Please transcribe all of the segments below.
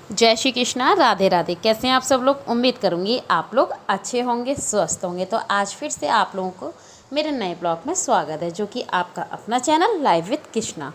जय श्री कृष्णा, राधे राधे। कैसे हैं आप सब लोग? उम्मीद करूंगी आप लोग अच्छे होंगे, स्वस्थ होंगे। तो आज फिर से आप लोगों को मेरे नए ब्लॉग में स्वागत है, जो कि आपका अपना चैनल लाइव विद कृष्णा।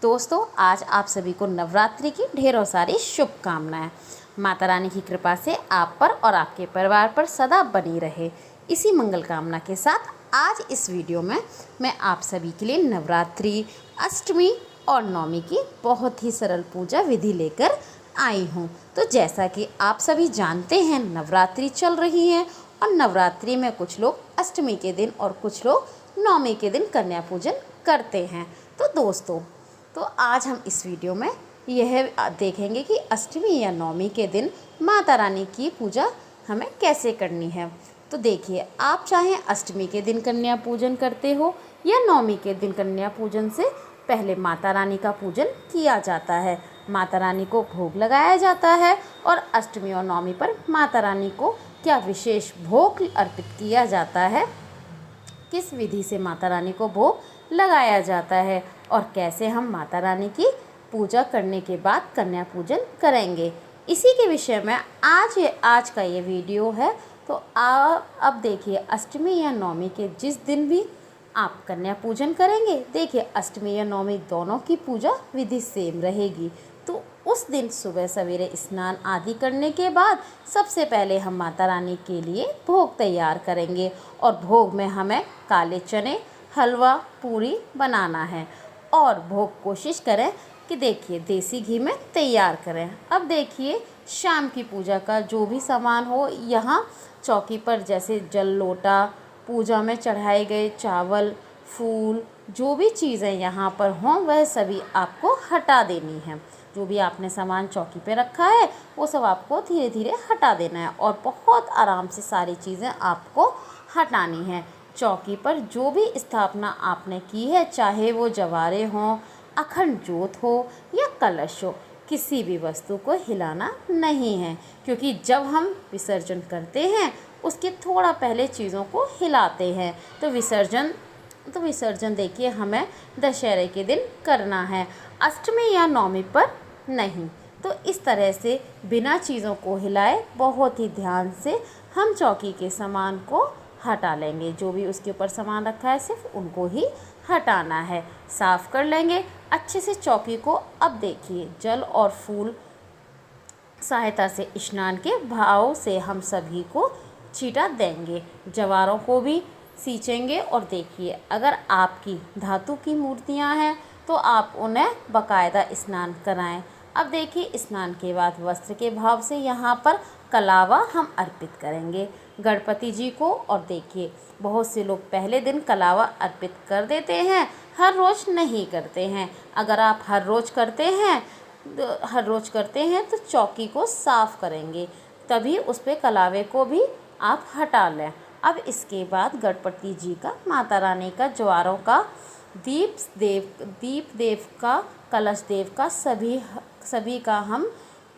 दोस्तों, आज आप सभी को नवरात्रि की ढेरों सारी शुभकामनाएं। माता रानी की कृपा से आप पर और आपके परिवार पर सदा बनी रहे। इसी मंगल कामना के साथ आज इस वीडियो में मैं आप सभी के लिए नवरात्रि, अष्टमी और नवमी की बहुत ही सरल पूजा विधि लेकर आई हूँ। तो जैसा कि आप सभी जानते हैं, नवरात्रि चल रही है और नवरात्रि में कुछ लोग अष्टमी के दिन और कुछ लोग नवमी के दिन कन्या पूजन करते हैं। तो दोस्तों, तो आज हम इस वीडियो में यह देखेंगे कि अष्टमी या नवमी के दिन माता रानी की पूजा हमें कैसे करनी है। तो देखिए, आप चाहे अष्टमी के दिन कन्या पूजन करते हो या नवमी के दिन कन्या पूजन से पहले माता रानी का पूजन किया जाता है। माता रानी को भोग लगाया जाता है और अष्टमी और नवमी पर माता रानी को क्या विशेष भोग अर्पित किया जाता है, किस विधि से माता रानी को भोग लगाया जाता है और कैसे हम माता रानी की पूजा करने के बाद कन्या पूजन करेंगे, इसी के विषय में आज का ये वीडियो है। तो अब देखिए, अष्टमी या नवमी के जिस दिन भी आप कन्या पूजन करेंगे, देखिए अष्टमी या नवमी दोनों की पूजा विधि सेम रहेगी। तो उस दिन सुबह सवेरे स्नान आदि करने के बाद सबसे पहले हम माता रानी के लिए भोग तैयार करेंगे और भोग में हमें काले चने, हलवा, पूरी बनाना है और भोग कोशिश करें कि देखिए देसी घी में तैयार करें। अब देखिए, शाम की पूजा का जो भी सामान हो, यहाँ चौकी पर जैसे जल लोटा, पूजा में चढ़ाए गए चावल, फूल, जो भी चीज़ें यहाँ पर हों वह सभी आपको हटा देनी है। जो भी आपने सामान चौकी पे रखा है वो सब आपको धीरे धीरे हटा देना है और बहुत आराम से सारी चीज़ें आपको हटानी है। चौकी पर जो भी स्थापना आपने की है, चाहे वो जवारे हों, अखंड जोत हो या कलश हो, किसी भी वस्तु को हिलाना नहीं है, क्योंकि जब हम विसर्जन करते हैं उसके थोड़ा पहले चीज़ों को हिलाते हैं। तो विसर्जन देखिए हमें दशहरे के दिन करना है, अष्टमी या नवमी पर नहीं। तो इस तरह से बिना चीज़ों को हिलाए बहुत ही ध्यान से हम चौकी के सामान को हटा लेंगे। जो भी उसके ऊपर सामान रखा है सिर्फ उनको ही हटाना है। साफ़ कर लेंगे अच्छे से चौकी को। अब देखिए, जल और फूल सहायता से स्नान के भाव से हम सभी को छींटा देंगे, जवारों को भी सींचेंगे। और देखिए, अगर आपकी धातु की मूर्तियां हैं तो आप उन्हें बाकायदा स्नान कराएं। अब देखिए, स्नान के बाद वस्त्र के भाव से यहाँ पर कलावा हम अर्पित करेंगे गणपति जी को। और देखिए, बहुत से लोग पहले दिन कलावा अर्पित कर देते हैं, हर रोज़ नहीं करते हैं। अगर आप हर रोज़ करते हैं तो चौकी को साफ़ करेंगे, तभी उस पर कलावे को भी आप हटा लें। अब इसके बाद गणपति जी का, माता रानी का, ज्वारों का, दीप देव का, कलश देव का, सभी का हम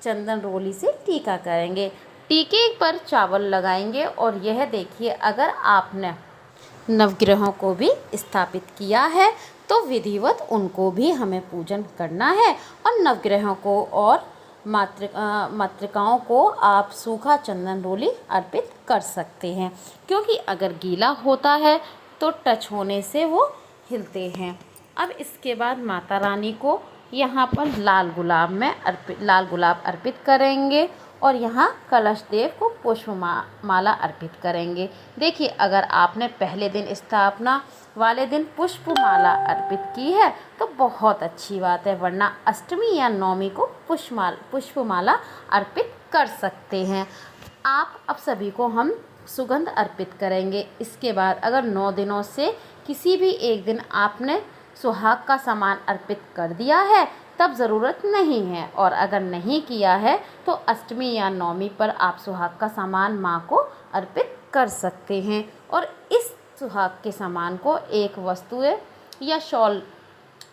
चंदन रोली से टीका करेंगे। टीके पर चावल लगाएंगे। और यह देखिए, अगर आपने नवग्रहों को भी स्थापित किया है तो विधिवत उनको भी हमें पूजन करना है। और नवग्रहों को और मातृकाओं को आप सूखा चंदन रोली अर्पित कर सकते हैं, क्योंकि अगर गीला होता है तो टच होने से वो हिलते हैं। अब इसके बाद माता रानी को यहाँ पर लाल गुलाब अर्पित करेंगे और यहाँ कलश देव को पुष्पमाला अर्पित करेंगे। देखिए, अगर आपने पहले दिन स्थापना वाले दिन पुष्पमाला अर्पित की है तो बहुत अच्छी बात है, वरना अष्टमी या नवमी को पुष्पमाला अर्पित कर सकते हैं आप। अब सभी को हम सुगंध अर्पित करेंगे। इसके बाद अगर 9 दिनों से किसी भी एक दिन आपने सुहाग का सामान अर्पित कर दिया है तब ज़रूरत नहीं है, और अगर नहीं किया है तो अष्टमी या नवमी पर आप सुहाग का सामान माँ को अर्पित कर सकते हैं। और इस सुहाग के सामान को एक वस्तु या शॉल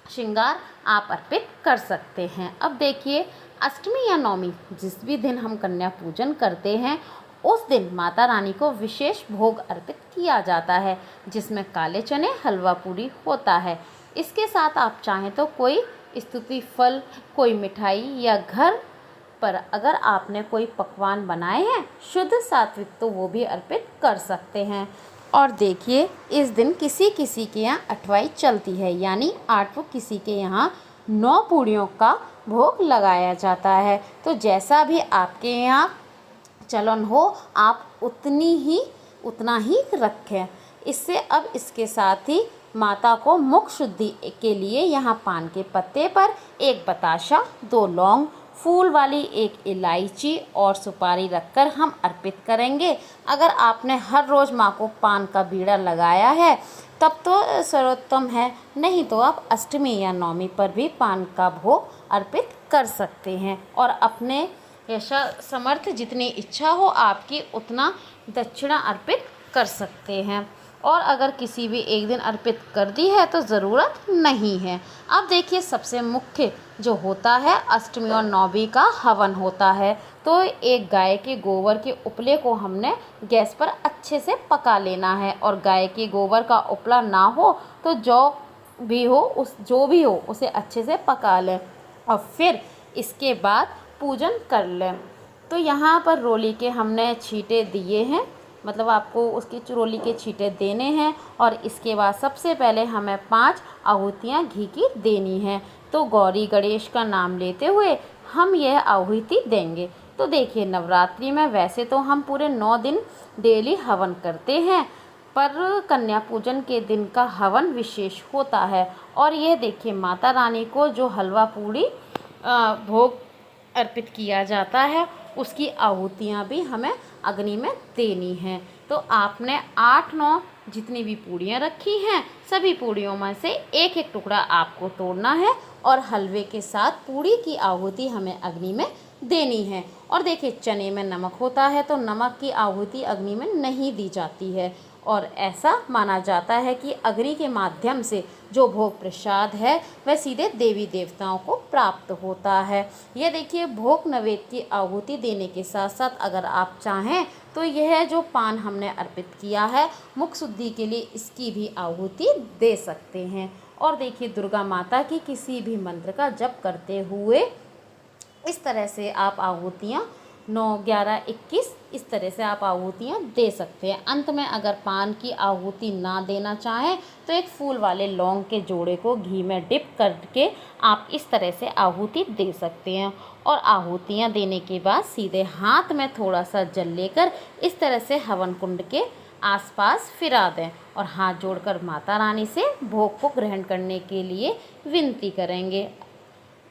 श्रृंगार आप अर्पित कर सकते हैं। अब देखिए, अष्टमी या नवमी जिस भी दिन हम कन्या पूजन करते हैं उस दिन माता रानी को विशेष भोग अर्पित किया जाता है, जिसमें काले चने, हलवा, पूरी होता है। इसके साथ आप चाहें तो कोई स्तुति फल, कोई मिठाई या घर पर अगर आपने कोई पकवान बनाए हैं शुद्ध सात्विक तो वो भी अर्पित कर सकते हैं। और देखिए इस दिन किसी किसी के यहाँ अठवाई चलती है, यानी 8 तो किसी के यहाँ 9 पूड़ियों का भोग लगाया जाता है। तो जैसा भी आपके यहाँ चलन हो आप उतना ही रखें। इससे अब इसके साथ ही माता को मुख शुद्धि के लिए यहाँ पान के पत्ते पर 1 बताशा, 2 लौंग, फूल वाली 1 इलायची और सुपारी रखकर हम अर्पित करेंगे। अगर आपने हर रोज़ माँ को पान का बीड़ा लगाया है तब तो सर्वोत्तम है, नहीं तो आप अष्टमी या नवमी पर भी पान का भोग अर्पित कर सकते हैं। और अपने यशा समर्थ जितनी इच्छा हो आपकी उतना दक्षिणा अर्पित कर सकते हैं। और अगर किसी भी एक दिन अर्पित कर दी है तो ज़रूरत नहीं है। अब देखिए सबसे मुख्य जो होता है अष्टमी और नवमी का हवन होता है। तो एक गाय के गोबर के उपले को हमने गैस पर अच्छे से पका लेना है, और गाय के गोबर का उपला ना हो तो जो भी हो उसे अच्छे से पका लें और फिर इसके बाद पूजन कर लें। तो यहाँ पर रोली के हमने छींटे दिए हैं, मतलब आपको उसकी रोली के छींटे देने हैं। और इसके बाद सबसे पहले हमें 5 आहुतियाँ घी की देनी हैं। तो गौरी गणेश का नाम लेते हुए हम यह आहुति देंगे। तो देखिए नवरात्रि में वैसे तो हम पूरे 9 दिन डेली हवन करते हैं, पर कन्या पूजन के दिन का हवन विशेष होता है। और यह देखिए माता रानी को जो हलवा पूड़ी भोग अर्पित किया जाता है उसकी आहुतियाँ भी हमें अग्नि में देनी हैं। तो आपने 8-9 जितनी भी पूड़ियाँ रखी हैं सभी पूड़ियों में से एक एक टुकड़ा आपको तोड़ना है और हलवे के साथ पूड़ी की आहुति हमें अग्नि में देनी है। और देखिए चने में नमक होता है तो नमक की आहुति अग्नि में नहीं दी जाती है, और ऐसा माना जाता है कि अग्नि के माध्यम से जो भोग प्रसाद है वह सीधे देवी देवताओं को प्राप्त होता है। ये देखिए भोग नैवेद्य की आहुति देने के साथ साथ अगर आप चाहें तो यह जो पान हमने अर्पित किया है मुख शुद्धि के लिए इसकी भी आहुति दे सकते हैं। और देखिए दुर्गा माता की किसी भी मंत्र का जप करते हुए इस तरह से आप आहुतियाँ 9, 11, 21 इस तरह से आप आहुतियाँ दे सकते हैं। अंत में अगर पान की आहुति ना देना चाहें तो एक फूल वाले लौंग के जोड़े को घी में डिप करके आप इस तरह से आहुति दे सकते हैं। और आहुतियाँ देने के बाद सीधे हाथ में थोड़ा सा जल लेकर इस तरह से हवन कुंड के आसपास फिरा दें और हाथ जोड़कर माता रानी से भोग को ग्रहण करने के लिए विनती करेंगे।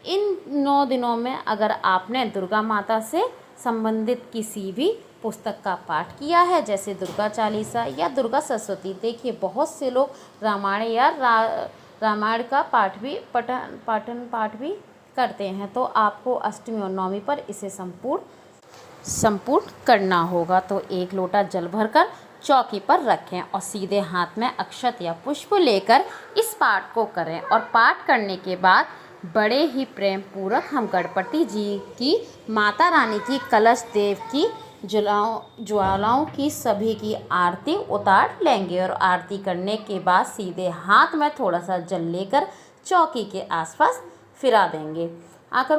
इन 9 दिनों में अगर आपने दुर्गा माता से संबंधित किसी भी पुस्तक का पाठ किया है जैसे दुर्गा चालीसा या दुर्गा सरस्वती, देखिए बहुत से लोग रामायण या रामायण का पाठ भी करते हैं, तो आपको अष्टमी और नवमी पर इसे संपूर्ण करना होगा। तो 1 लोटा जल भरकर चौकी पर रखें और सीधे हाथ में अक्षत या पुष्प लेकर इस पाठ को करें। और पाठ करने के बाद बड़े ही प्रेम पूर्वक हम गणपति जी की, माता रानी की, कलश देव की ज्वालाओं की सभी की आरती उतार लेंगे। और आरती करने के बाद सीधे हाथ में थोड़ा सा जल लेकर चौकी के आसपास फिरा देंगे। आकर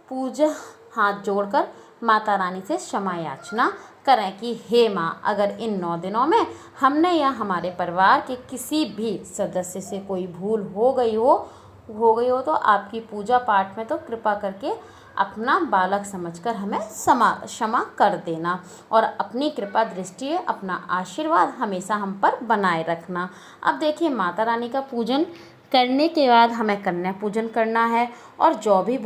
पूजा हाथ जोड़कर माता रानी से क्षमा याचना करें कि हे माँ, अगर इन 9 दिनों में हमने या हमारे परिवार के किसी भी सदस्य से कोई भूल हो गई हो तो आपकी पूजा पाठ में तो कृपा करके अपना बालक समझकर हमें क्षमा कर देना और अपनी कृपा दृष्टि, अपना आशीर्वाद हमेशा हम पर बनाए रखना। अब देखिए माता रानी का पूजन करने के बाद हमें कन्या पूजन करना है और जो भी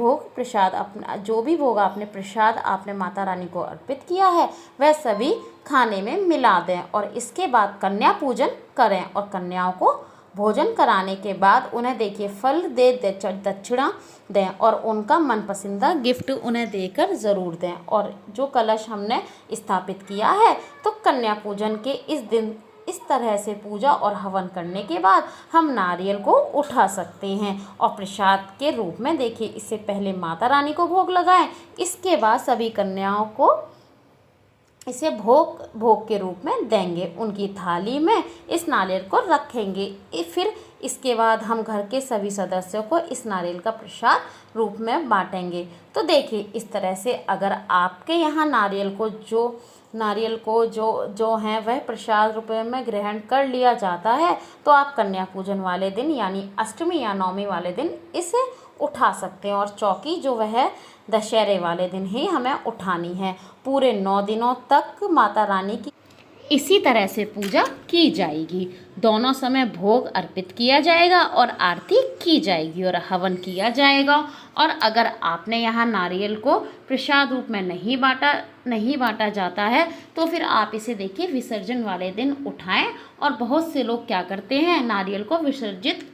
भोग आपने माता रानी को अर्पित किया है वह सभी खाने में मिला दें और इसके बाद कन्या पूजन करें। और कन्याओं को भोजन कराने के बाद उन्हें देखिए फल दक्षिणा दें और उनका मनपसंदीदा गिफ्ट उन्हें देकर ज़रूर दें। और जो कलश हमने स्थापित किया है तो कन्या पूजन के इस दिन इस तरह से पूजा और हवन करने के बाद हम नारियल को उठा सकते हैं और प्रसाद के रूप में देखिए इससे पहले माता रानी को भोग लगाएं, इसके बाद सभी कन्याओं को इसे भोग के रूप में देंगे। उनकी थाली में इस नारियल को रखेंगे। फिर इसके बाद हम घर के सभी सदस्यों को इस नारियल का प्रसाद रूप में बांटेंगे। तो देखिए, इस तरह से अगर आपके यहाँ नारियल को जो है वह प्रसाद रूप में ग्रहण कर लिया जाता है, तो आप कन्या पूजन वाले दिन यानी अष्टमी या नवमी वाले दिन इसे उठा सकते हैं। और चौकी जो वह दशहरे वाले दिन ही हमें उठानी है। पूरे 9 दिनों तक माता रानी की इसी तरह से पूजा की जाएगी। दोनों समय भोग अर्पित किया जाएगा और आरती की जाएगी और हवन किया जाएगा। और अगर आपने यहाँ नारियल को प्रसाद रूप में नहीं बांटा जाता है, तो फिर आप इसे देखिए विसर्जन वाले दिन उठाएं। और बहुत से लोग क्या करते हैं, नारियल को विसर्जित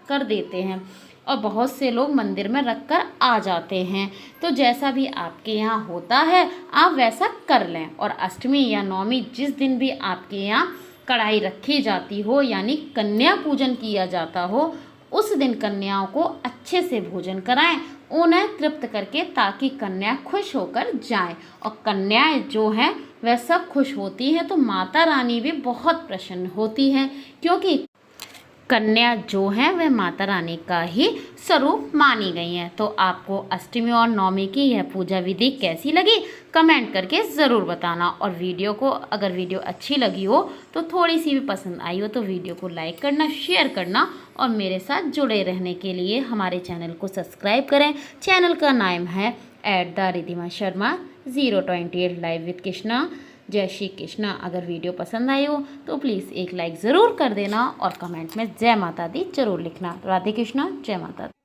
कर देते हैं और बहुत से लोग मंदिर में रख कर आ जाते हैं। तो जैसा भी आपके यहाँ होता है आप वैसा कर लें। और अष्टमी या नवमी जिस दिन भी आपके यहाँ कढ़ाई रखी जाती हो यानी कन्या पूजन किया जाता हो, उस दिन कन्याओं को अच्छे से भोजन कराएं, उन्हें तृप्त करके, ताकि कन्या खुश होकर जाएं। और कन्याएं जो हैं वह सब खुश होती हैं तो माता रानी भी बहुत प्रसन्न होती है, क्योंकि कन्या जो है वह माता रानी का ही स्वरूप मानी गई हैं। तो आपको अष्टमी और नवमी की यह पूजा विधि कैसी लगी कमेंट करके ज़रूर बताना। और अगर वीडियो अच्छी लगी हो तो थोड़ी सी भी पसंद आई हो तो वीडियो को लाइक करना, शेयर करना और मेरे साथ जुड़े रहने के लिए हमारे चैनल को सब्सक्राइब करें। चैनल का नाम है @रिद्धिमा शर्मा 028 लाइव विद कृष्णा। जय श्री कृष्णा। अगर वीडियो पसंद आई हो तो प्लीज़ एक लाइक ज़रूर कर देना और कमेंट में जय माता दी जरूर लिखना। राधे कृष्णा, जय माता दी।